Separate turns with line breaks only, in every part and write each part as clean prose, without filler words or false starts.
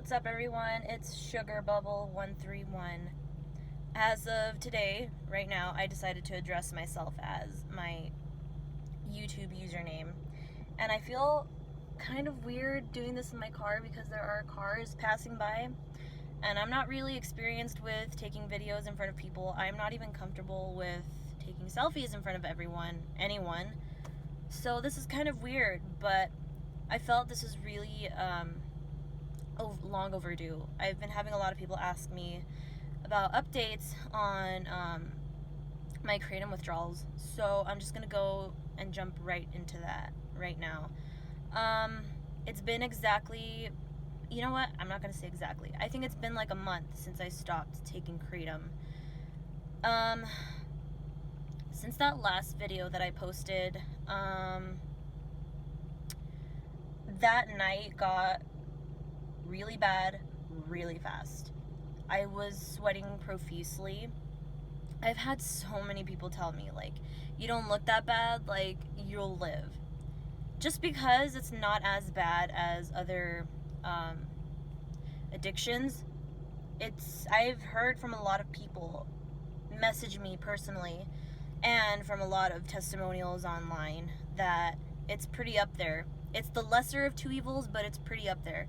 What's up, everyone? It's Sugar Bubble 131. As of today, right now, I decided to address myself as my YouTube username. And I feel kind of weird doing this in my car because there are cars passing by. And I'm not really experienced with taking videos in front of people. I'm not even comfortable with taking selfies in front of anyone. So this is kind of weird, but I felt this was really long overdue. I've been having a lot of people ask me about updates on my Kratom withdrawals, so I'm just gonna go and jump right into that right now. It's been exactly, you know what, I'm not gonna say exactly, I think it's been like a month since I stopped taking Kratom. Since that last video that I posted, that night got really bad really fast. I was sweating profusely. I've had so many people tell me, like, you don't look that bad, like, you'll live. Just because it's not as bad as other addictions, I've heard from a lot of people message me personally and from a lot of testimonials online that it's pretty up there. It's the lesser of two evils, but it's pretty up there.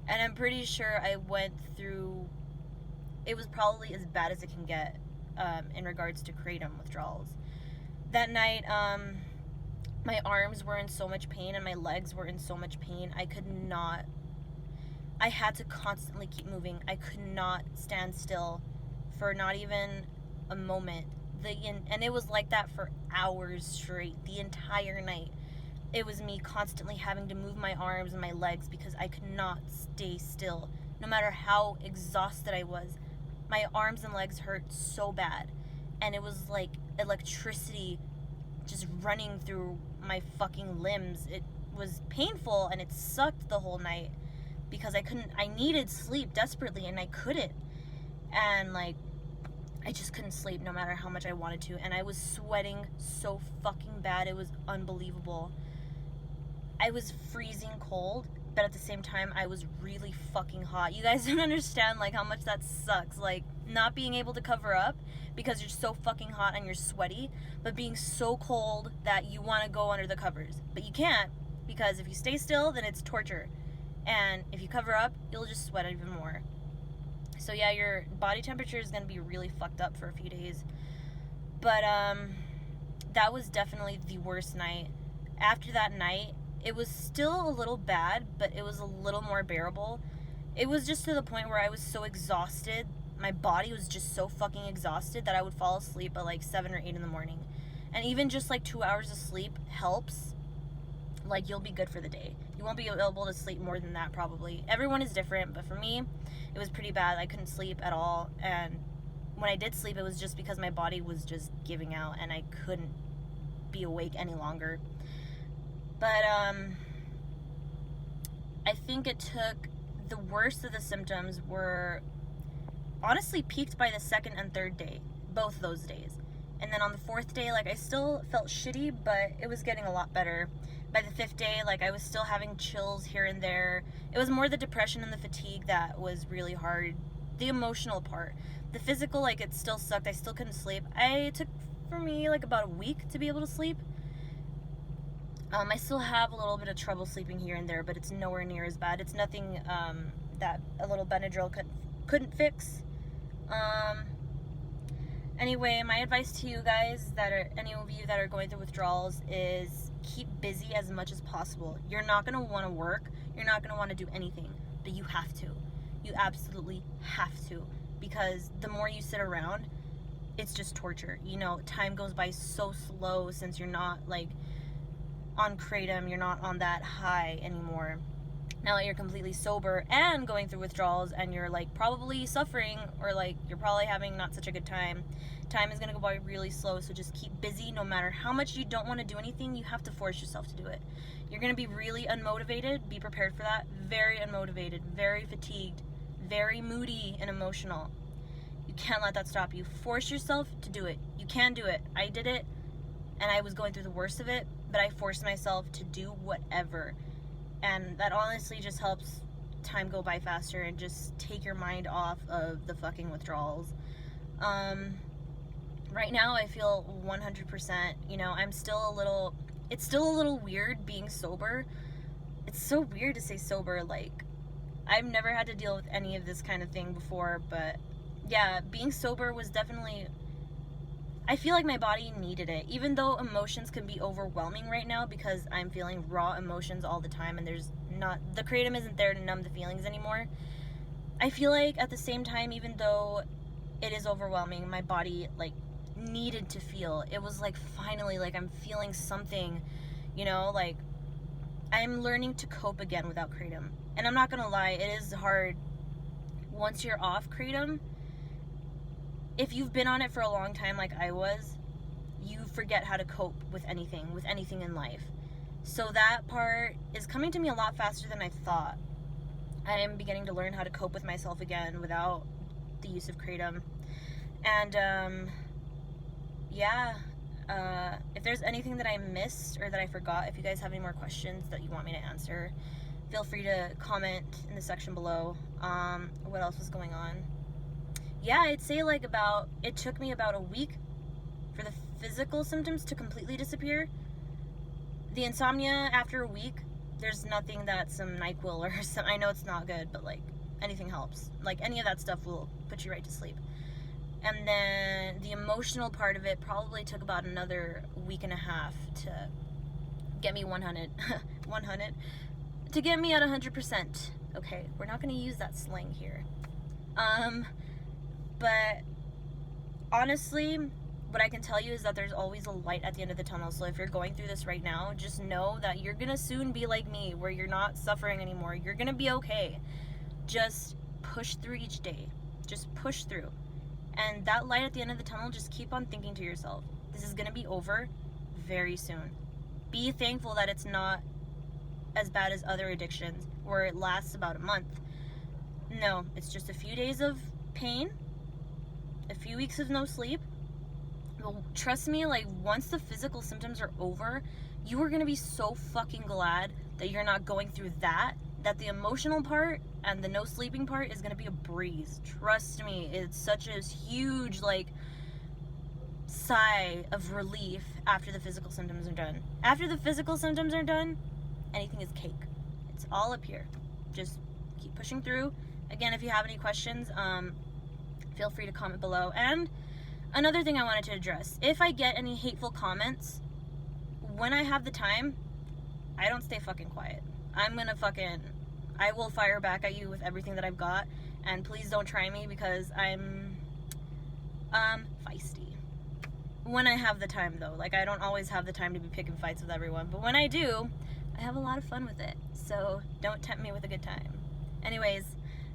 And I'm pretty sure I went through, it was probably as bad as it can get in regards to Kratom withdrawals. That night, my arms were in so much pain and my legs were in so much pain. I had to constantly keep moving. I could not stand still for not even a moment. And it was like that for hours straight, the entire night. It was me constantly having to move my arms and my legs because I could not stay still. No matter how exhausted I was, my arms and legs hurt so bad. And it was like electricity just running through my fucking limbs. It was painful and it sucked the whole night because I needed sleep desperately and I couldn't. And I just couldn't sleep no matter how much I wanted to. And I was sweating so fucking bad. It was unbelievable. I was freezing cold, but at the same time, I was really fucking hot. You guys don't understand, how much that sucks. Not being able to cover up because you're so fucking hot and you're sweaty, but being so cold that you want to go under the covers. But you can't, because if you stay still, then it's torture. And if you cover up, you'll just sweat even more. So yeah, your body temperature is going to be really fucked up for a few days. But that was definitely the worst night. After that night, it was still a little bad, but it was a little more bearable. It was just to the point where I was so exhausted. My body was just so fucking exhausted that I would fall asleep at 7 or 8 in the morning. And even just 2 hours of sleep helps. You'll be good for the day. You won't be able to sleep more than that probably. Everyone is different, but for me, it was pretty bad. I couldn't sleep at all. And when I did sleep, it was just because my body was just giving out and I couldn't be awake any longer. But I think it took, the worst of the symptoms were honestly peaked by the second and third day, both those days. And then on the fourth day, I still felt shitty, but it was getting a lot better. By the fifth day, I was still having chills here and there. It was more the depression and the fatigue that was really hard. The emotional part. The physical, it still sucked. I still couldn't sleep. It took, for me, about a week to be able to sleep. I still have a little bit of trouble sleeping here and there, but it's nowhere near as bad. It's nothing that a little Benadryl couldn't fix. Anyway, my advice to you guys, any of you that are going through withdrawals, is keep busy as much as possible. You're not going to want to work. You're not going to want to do anything, but you have to. You absolutely have to, because the more you sit around, it's just torture. Time goes by so slow since you're not on Kratom, you're not on that high anymore. Now that you're completely sober and going through withdrawals and you're probably suffering or you're probably having not such a good time is going to go by really slow. So just keep busy. No matter how much you don't want to do anything, you have to force yourself to do it. You're going to be really unmotivated. Be prepared for that. Very unmotivated, very fatigued, very moody and emotional. You can't let that stop you. Force yourself to do it. You can do it. I did it and I was going through the worst of it, but I forced myself to do whatever. And that honestly just helps time go by faster and just take your mind off of the fucking withdrawals. Right now I feel 100%, you know, it's still a little weird being sober. It's so weird to say sober, like, I've never had to deal with any of this kind of thing before, but yeah, being sober was definitely, I feel like my body needed it, even though emotions can be overwhelming right now because I'm feeling raw emotions all the time and the kratom isn't there to numb the feelings anymore. I feel like at the same time, even though it is overwhelming, my body, like, needed to feel. It was like, finally, like, I'm feeling something, you know, like, I'm learning to cope again without kratom. And I'm not gonna lie, it is hard once you're off kratom. If you've been on it for a long time like I was, you forget how to cope with anything in life. So that part is coming to me a lot faster than I thought. I am beginning to learn how to cope with myself again without the use of kratom. And if there's anything that I missed or that I forgot, if you guys have any more questions that you want me to answer, feel free to comment in the section below. What else was going on? Yeah, I'd say it took me about a week for the physical symptoms to completely disappear. The insomnia, after a week, there's nothing that some NyQuil or some, I know it's not good, but like anything helps. Like any of that stuff will put you right to sleep. And then the emotional part of it probably took about another week and a half to get me 100, to get me at 100%. Okay, we're not going to use that slang here. But honestly, what I can tell you is that there's always a light at the end of the tunnel. So if you're going through this right now, just know that you're going to soon be like me, where you're not suffering anymore. You're going to be okay. Just push through each day. Just push through. And that light at the end of the tunnel, just keep on thinking to yourself, this is going to be over very soon. Be thankful that it's not as bad as other addictions where it lasts about a month. No, it's just a few days of pain, a few weeks of no sleep. Well, trust me, like, once the physical symptoms are over, you are going to be so fucking glad that you're not going through that the emotional part and the no sleeping part is going to be a breeze. Trust me, it's such a huge, like, sigh of relief after the physical symptoms are done. After the physical symptoms are done, anything is cake. It's all up here. Just keep pushing through. Again, if you have any questions, feel free to comment below. And another thing I wanted to address, if I get any hateful comments, when I have the time, I don't stay fucking quiet. I will fire back at you with everything that I've got, and please don't try me because I'm feisty. When I have the time, though. Like, I don't always have the time to be picking fights with everyone, but when I do, I have a lot of fun with it. So don't tempt me with a good time. Anyways,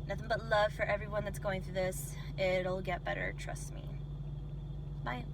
nothing but love for everyone that's going through this. It'll get better, trust me. Bye.